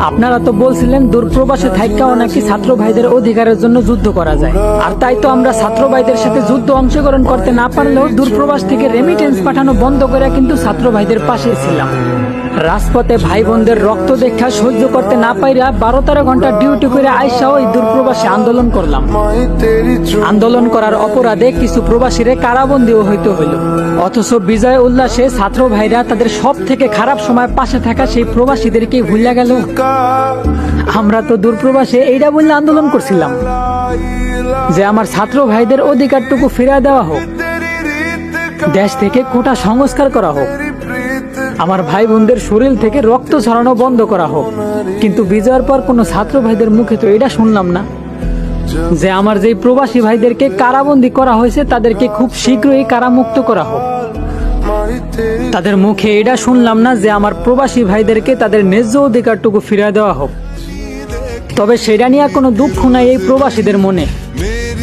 আপনারা তো বলছিলেন দূরপ্রবাসে থাইকাও নাকি ছাত্র ভাইদের অধিকারের জন্য যুদ্ধ করা যায়, আর তাই তো আমরা ছাত্র ভাইদের সাথে যুদ্ধ অংশগ্রহণ করতে না পারলেও দূরপ্রবাস থেকে রেমিটেন্স পাঠানো বন্ধ করে কিন্তু ছাত্র ভাইদের পাশে ছিলাম। রাজপথে ভাই বোনদের রক্ত দেখা সহ্য করতে না পাইরা 12-13 ঘন্টা ডিউটি করে আইসাও এই দূরপ্রবাসে আন্দোলন করলাম। আন্দোলন করার অপরাধে কিছু প্রবাসীরে কারাবন্দীও হইতে হইল। অথচ বিজয় উল্লাসে ছাত্র ভাইরা তাদের সব থেকে খারাপ সময় পাশে থাকা সেই প্রবাসীদেরকে ভুলে গেল। আমরা তো দূরপ্রবাসে এইটা বললে আন্দোলন করছিলাম যে আমার ছাত্র ভাইদের অধিকারটুকু ফিরিয়ে দেওয়া হোক, দেশ থেকে কোটা সংস্কার করা হোক, আমার ভাই বোনদের শরীর থেকে রক্ত ঝরানো বন্ধ করা হোক। কিন্তু বিজয়ের পর কোনো ছাত্র ভাইদের মুখে তো এটা শুনলাম না যে আমার যেই প্রবাসী ভাইদেরকে কারাবন্দী করা হয়েছে তাদেরকে খুব শীঘ্রই কারামুক্ত করা হোক। তাদের মুখে এটা শুনলাম না যে আমার প্রবাসী ভাইদেরকে তাদের ন্যায্য অধিকারটুকু ফিরিয়ে দেওয়া হোক। তবে সেটা নিয়ে কোনো দুঃখ নাই এই প্রবাসীদের মনে,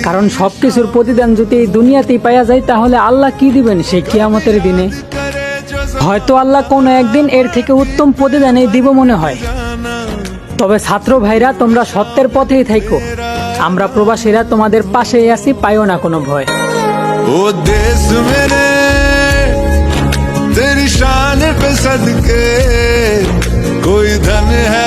কারণ সবকিছুর প্রতিদান যদি এই দুনিয়াতেই পাওয়া যায় তাহলে আল্লাহ কি দিবেন সেই কিয়ামতের দিনে। হয়তো আল্লাহ কোনো একদিন এর থেকে উত্তম প্রতিদান দিব মনে হয়। তবে ছাত্র ভাইরা তোমরা সত্যের পথেই থাকো, আমরা প্রবাসীরা তোমাদের পাশেই আছি, পাইও না কোনো ভয়। ও দেশ মেরে तेरी शान पे सदके कोई धन है।